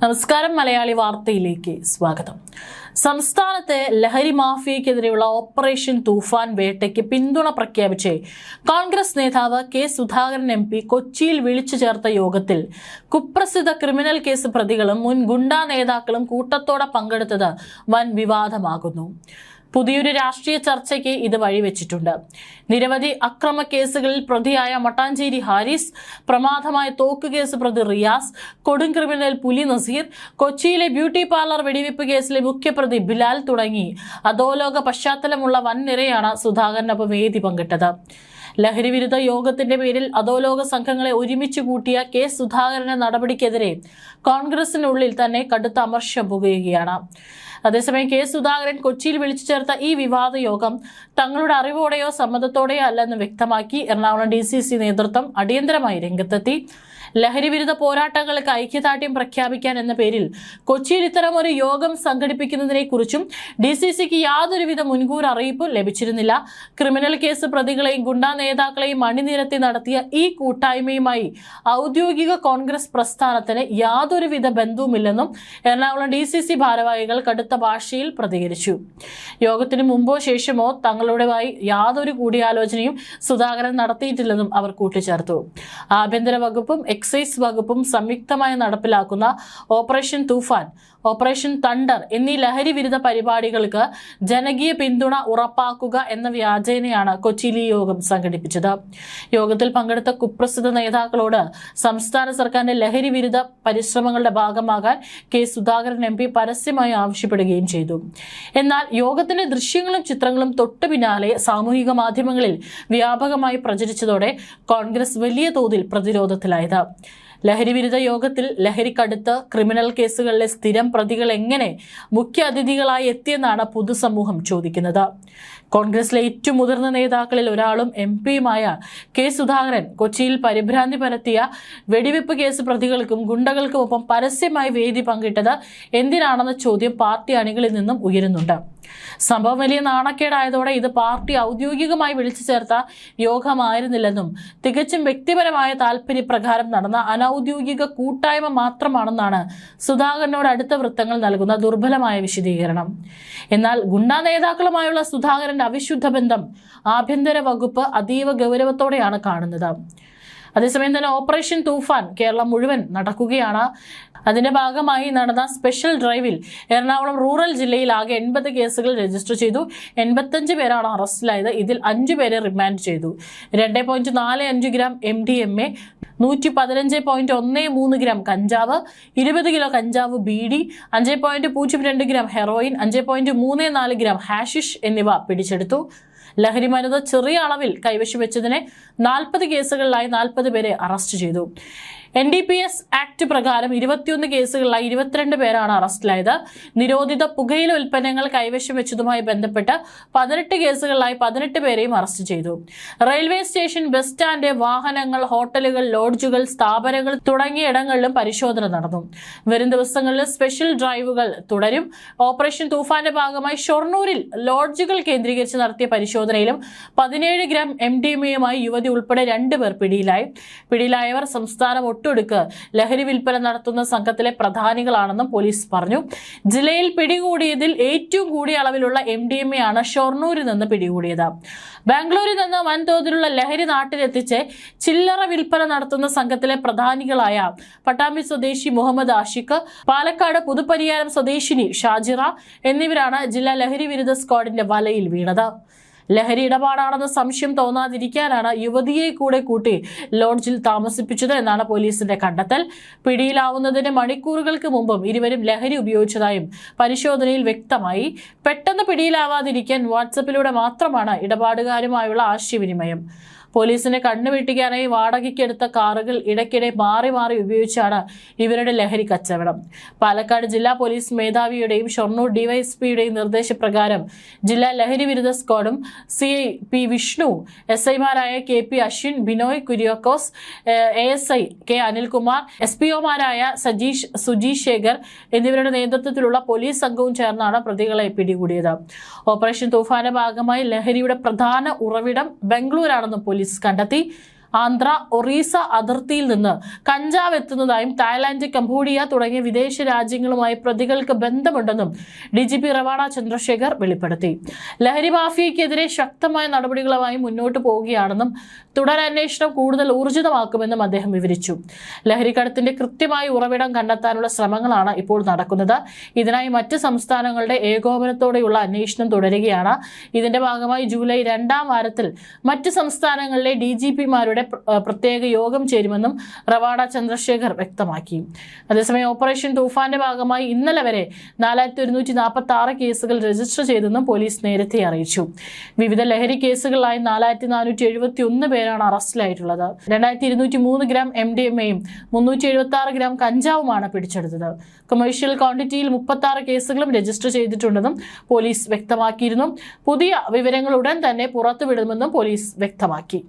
നമസ്കാരം. മലയാളി വാർത്തയിലേക്ക് സ്വാഗതം. സംസ്ഥാനത്തെ ലഹരി മാഫിയക്കെതിരെയുള്ള ഓപ്പറേഷൻ തൂഫാൻ വേട്ടയ്ക്ക് പിന്തുണ പ്രഖ്യാപിച്ച് കോൺഗ്രസ് നേതാവ് കെ സുധാകരൻ MP കൊച്ചിയിൽ വിളിച്ചു ചേർത്ത യോഗത്തിൽ കുപ്രസിദ്ധ ക്രിമിനൽ കേസ് പ്രതികളും മുൻ ഗുണ്ടാ നേതാക്കളും കൂട്ടത്തോടെ പങ്കെടുത്തത് വൻ വിവാദമാകുന്നു. പുതിയൊരു രാഷ്ട്രീയ ചർച്ചയ്ക്ക് ഇത് വഴിവെച്ചിട്ടുണ്ട്. നിരവധി അക്രമ കേസുകളിൽ പ്രതിയായ മട്ടാഞ്ചേരി ഹാരിസ്, പ്രമാദമായ തോക്കുകേസ് പ്രതി റിയാസ്, കൊടും ക്രിമിനൽ പുലി നസീർ, കൊച്ചിയിലെ ബ്യൂട്ടി പാർലർ വെടിവെപ്പ് കേസിലെ മുഖ്യപ്രതി ബിലാൽ തുടങ്ങി അധോലോക പശ്ചാത്തലമുള്ള വൻനിരയാണ് സുധാകരനൊപ്പം വേദി പങ്കിട്ടത്. ലഹരി വിരുദ്ധ യോഗത്തിന്റെ പേരിൽ അധോലോക സംഘങ്ങളെ ഒരുമിച്ച് കൂട്ടിയ കെ സുധാകരന്റെ നടപടിക്കെതിരെ കോൺഗ്രസിനുള്ളിൽ തന്നെ കടുത്ത അമർഷം പുകയുകയാണ്. അതേസമയം കെ സുധാകരൻ കൊച്ചിയിൽ വിളിച്ചു ചേർത്ത ഈ വിവാദ യോഗം തങ്ങളുടെ അറിവോടെയോ സമ്മതത്തോടെയോ അല്ലെന്ന് വ്യക്തമാക്കി എറണാകുളം DCC നേതൃത്വം അടിയന്തരമായി രംഗത്തെത്തി. ലഹരി വിരുദ്ധ പോരാട്ടങ്ങൾക്ക് ഐക്യദാർഢ്യം പ്രഖ്യാപിക്കാൻ എന്ന പേരിൽ കൊച്ചിയിൽ ഇത്തരം ഒരു യോഗം സംഘടിപ്പിക്കുന്നതിനെ കുറിച്ചും DCCക്ക് യാതൊരുവിധ മുൻകൂർ അറിയിപ്പും ലഭിച്ചിരുന്നില്ല. ക്രിമിനൽ കേസ് പ്രതികളെയും ഗുണ്ടാ നേതാക്കളെയും അണിനിരത്തി നടത്തിയ ഈ കൂട്ടായ്മയുമായി ഔദ്യോഗിക കോൺഗ്രസ് പ്രസ്ഥാനത്തിന് യാതൊരുവിധ ബന്ധവുമില്ലെന്നും എറണാകുളം DCC ഭാരവാഹികൾ കടുത്ത ഭാഷയിൽ പ്രതികരിച്ചു. യോഗത്തിന് മുമ്പോ ശേഷമോ തങ്ങളുടേതായി യാതൊരു കൂടിയാലോചനയും സുധാകരൻ നടത്തിയിട്ടില്ലെന്നും അവർ കൂട്ടിച്ചേർത്തു. ആഭ്യന്തര വകുപ്പും എക്സൈസ് വകുപ്പും സംയുക്തമായി നടപ്പിലാക്കുന്ന ഓപ്പറേഷൻ തൂഫാൻ, ഓപ്പറേഷൻ തണ്ടർ എന്നീ ലഹരി വിരുദ്ധ പരിപാടികൾക്ക് ജനകീയ പിന്തുണ ഉറപ്പാക്കുക എന്ന വ്യാജേനയാണ് കൊച്ചിയിൽ ഈ യോഗം സംഘടിപ്പിച്ചത്. യോഗത്തിൽ പങ്കെടുത്ത കുപ്രസിദ്ധ നേതാക്കളോട് സംസ്ഥാന സർക്കാരിന്റെ ലഹരി വിരുദ്ധ പരിശ്രമങ്ങളുടെ ഭാഗമാകാൻ കെ സുധാകരൻ MP പരസ്യമായി ആവശ്യപ്പെടുകയും ചെയ്തു. എന്നാൽ യോഗത്തിന്റെ ദൃശ്യങ്ങളും ചിത്രങ്ങളും തൊട്ടു പിന്നാലെ സാമൂഹിക മാധ്യമങ്ങളിൽ വ്യാപകമായി പ്രചരിച്ചതോടെ കോൺഗ്രസ് വലിയ തോതിൽ പ്രതിരോധത്തിലായത്. ലഹരി വിരുദ്ധ യോഗത്തിൽ ലഹരിക്കടുത്ത് ക്രിമിനൽ കേസുകളിലെ സ്ഥിരം പ്രതികൾ എങ്ങനെ മുഖ്യ അതിഥികളായി എത്തിയെന്നാണ് പൊതുസമൂഹം ചോദിക്കുന്നത്. കോൺഗ്രസിലെ ഏറ്റവും മുതിർന്ന നേതാക്കളിൽ ഒരാളും MP-യുമായ കെ സുധാകരൻ കൊച്ചിയിൽ പരിഭ്രാന്തി പരത്തിയ വെടിവെപ്പ് കേസ് പ്രതികൾക്കും ഗുണ്ടകൾക്കുമൊപ്പം പരസ്യമായി വേദി പങ്കിട്ടത് എന്തിനാണെന്ന ചോദ്യം പാർട്ടി അണികളിൽ നിന്നും ഉയരുന്നുണ്ട്. സംഭവം വലിയ നാണക്കേടായതോടെ ഇത് പാർട്ടി ഔദ്യോഗികമായി വിളിച്ചു ചേർത്ത യോഗമായിരുന്നില്ലെന്നും തികച്ചും വ്യക്തിപരമായ താല്പര്യപ്രകാരം നടന്ന അനൌദ്യോഗിക കൂട്ടായ്മ മാത്രമാണെന്നാണ് സുധാകരനോട് അടുത്ത വൃത്തങ്ങൾ നൽകുന്ന ദുർബലമായ വിശദീകരണം. എന്നാൽ ഗുണ്ടാ നേതാക്കളുമായുള്ള സുധാകരന്റെ അവിശുദ്ധ ബന്ധം ആഭ്യന്തര വകുപ്പ് അതീവ ഗൗരവത്തോടെയാണ് കാണുന്നത്. അതേസമയം തന്നെ ഓപ്പറേഷൻ തൂഫാൻ കേരളം മുഴുവൻ നടക്കുകയാണ്. അതിന്റെ ഭാഗമായി നടന്ന സ്പെഷ്യൽ ഡ്രൈവിൽ എറണാകുളം റൂറൽ ജില്ലയിൽ ആകെ 80 കേസുകൾ രജിസ്റ്റർ ചെയ്തു. 85 പേരാണ് അറസ്റ്റിലായത്. ഇതിൽ 5 പേരെ റിമാൻഡ് ചെയ്തു. 2.45 ഗ്രാം MDMA, 115.13 ഗ്രാം കഞ്ചാവ്, 20 കിലോ കഞ്ചാവ് BD, 5.02 gram heroin, 5.34 gram hashish എന്നിവ പിടിച്ചെടുത്തു. ലഹരി മരുന്ന് ചെറിയ അളവിൽ കൈവശം വെച്ചതിന് 40 കേസുകളിലായി 40 പേരെ അറസ്റ്റ് ചെയ്തു. NDPS ആക്ട് പ്രകാരം 21 കേസുകളിലായി 22 പേരാണ് അറസ്റ്റിലായത്. നിരോധിത പുകയില ഉൽപ്പന്നങ്ങൾ കൈവശം വെച്ചതുമായി ബന്ധപ്പെട്ട് 18 കേസുകളിലായി 18 പേരെയും അറസ്റ്റ് ചെയ്തു. റെയിൽവേ സ്റ്റേഷൻ, ബസ് സ്റ്റാൻഡ്, വാഹനങ്ങൾ, ഹോട്ടലുകൾ, ലോഡ്ജുകൾ, സ്ഥാപനങ്ങൾ തുടങ്ങിയ ഇടങ്ങളിലും പരിശോധന നടന്നു. വരും ദിവസങ്ങളിൽ സ്പെഷ്യൽ ഡ്രൈവുകൾ തുടരും. ഓപ്പറേഷൻ തൂഫാന്റെ ഭാഗമായി ഷൊർണൂരിൽ ലോഡ്ജുകൾ കേന്ദ്രീകരിച്ച് നടത്തിയ പരിശോധനയിലും 17 ഗ്രാം MDMA-യുമായി യുവതി ഉൾപ്പെടെ 2 പേർ പിടിയിലായി. പിടിയിലായവർ സംസ്ഥാനം ഒട്ടുടുക്ക് ലഹരി വിൽപ്പന നടത്തുന്ന സംഘത്തിലെ പ്രധാനികളാണെന്നും പോലീസ് പറഞ്ഞു. ജില്ലയിൽ പിടികൂടിയതിൽ ഏറ്റവും കൂടിയ അളവിലുള്ള MDMA ആണ് ഷൊർണൂരിൽ നിന്ന് പിടികൂടിയത്. ബാംഗ്ലൂരിൽ നിന്ന് വൻതോതിലുള്ള ലഹരി നാട്ടിലെത്തിച്ച് ചില്ലറ വിൽപ്പന നടത്തുന്ന സംഘത്തിലെ പ്രധാനികളായ പട്ടാമ്പി സ്വദേശി മുഹമ്മദ് ആഷിഖ്, പാലക്കാട് പുതുപ്പരിയാരം സ്വദേശിനി ഷാജിറ എന്നിവരാണ് ജില്ലാ ലഹരി വിരുദ്ധ സ്ക്വാഡിന്റെ വലയിൽ വീണത്. ലഹരി ഇടപാടാണെന്ന് സംശയം തോന്നാതിരിക്കാനാണ് യുവതിയെ കൂടെ കൂട്ടി ലോഡ്ജിൽ താമസിപ്പിച്ചത് എന്നാണ് പോലീസിന്റെ കണ്ടെത്തൽ. പിടിയിലാവുന്നതിന് മണിക്കൂറുകൾക്ക് മുമ്പും ഇരുവരും ലഹരി ഉപയോഗിച്ചതായും പരിശോധനയിൽ വ്യക്തമായി. പെട്ടെന്ന് പിടിയിലാവാതിരിക്കാൻ വാട്സപ്പിലൂടെ മാത്രമാണ് ഇടപാടുകാരുമായുള്ള ആശയവിനിമയം. പോലീസിനെ കണ്ണുവെട്ടിക്കാനായി വാടകയ്ക്കെടുത്ത കാറുകൾ ഇടയ്ക്കിടെ മാറി മാറി ഉപയോഗിച്ചാണ് ഇവരുടെ ലഹരി കച്ചവടം. പാലക്കാട് ജില്ലാ പോലീസ് മേധാവിയുടെയും ഷൊർണൂർ DYSPയുടെയും നിർദ്ദേശപ്രകാരം ജില്ലാ ലഹരി വിരുദ്ധ സ്ക്വാഡും CI P Vishnu, SI-മാരായ KP Ashwin, Binoy Kuriakose, ASI K Anilkumar, SPO-മാരായ Sajeesh, Suji Shekhar എന്നിവരുടെ നേതൃത്വത്തിലുള്ള പോലീസ് സംഘവും ചേർന്നാണ് പ്രതികളെ പിടികൂടിയത്. ഓപ്പറേഷൻ തൂഫാന്റെ ഭാഗമായി ലഹരിയുടെ പ്രധാന ഉറവിടം ബംഗളൂരാണെന്നും പോലീസ് കണ്ടെത്തി. ആന്ധ്ര, ഒറീസ അതിർത്തിയിൽ നിന്ന് കഞ്ചാവ് എത്തുന്നതായും തായ്ലാന്റ്, കംബോഡിയ തുടങ്ങിയ വിദേശ രാജ്യങ്ങളുമായി പ്രതികൾക്ക് ബന്ധമുണ്ടെന്നും DGP റവാഡ ചന്ദ്രശേഖർ വെളിപ്പെടുത്തി. ലഹരി മാഫിയയ്ക്കെതിരെ ശക്തമായ നടപടികളുമായി മുന്നോട്ടു പോവുകയാണെന്നും തുടരന്വേഷണം കൂടുതൽ ഊർജിതമാക്കുമെന്നും അദ്ദേഹം വിവരിച്ചു. ലഹരിക്കടത്തിന്റെ കൃത്യമായ ഉറവിടം കണ്ടെത്താനുള്ള ശ്രമങ്ങളാണ് ഇപ്പോൾ നടക്കുന്നത്. ഇതിനായി മറ്റ് സംസ്ഥാനങ്ങളുടെ ഏകോപനത്തോടെയുള്ള അന്വേഷണം തുടരുകയാണ്. ഇതിന്റെ ഭാഗമായി ജൂലൈ 2ാം വാരത്തിൽ മറ്റ് സംസ്ഥാനങ്ങളിലെ DGPമാരുടെ പ്രത്യേക യോഗം ചേരുമെന്നും റവാഡ ചന്ദ്രശേഖർ വ്യക്തമാക്കി. അതേസമയം ഓപ്പറേഷൻ തൂഫാന്റെ ഭാഗമായി ഇന്നലെ വരെ 4146 കേസുകൾ രജിസ്റ്റർ ചെയ്തെന്നും പോലീസ് നേരത്തെ അറിയിച്ചു. വിവിധ ലഹരി കേസുകളിലായി 4471 പേരാണ് അറസ്റ്റിലായിട്ടുള്ളത്. 2203 ഗ്രാം MDMAയും 376 ഗ്രാം കഞ്ചാവുമാണ് പിടിച്ചെടുത്തത്. കൊമേഴ്ഷ്യൽ ക്വാണ്ടിറ്റിയിൽ 36 കേസുകളും രജിസ്റ്റർ ചെയ്തിട്ടുണ്ടെന്നും പോലീസ് വ്യക്തമാക്കിയിരുന്നു. പുതിയ വിവരങ്ങൾ ഉടൻ തന്നെ പുറത്തുവിടുമെന്നും പോലീസ് വ്യക്തമാക്കി.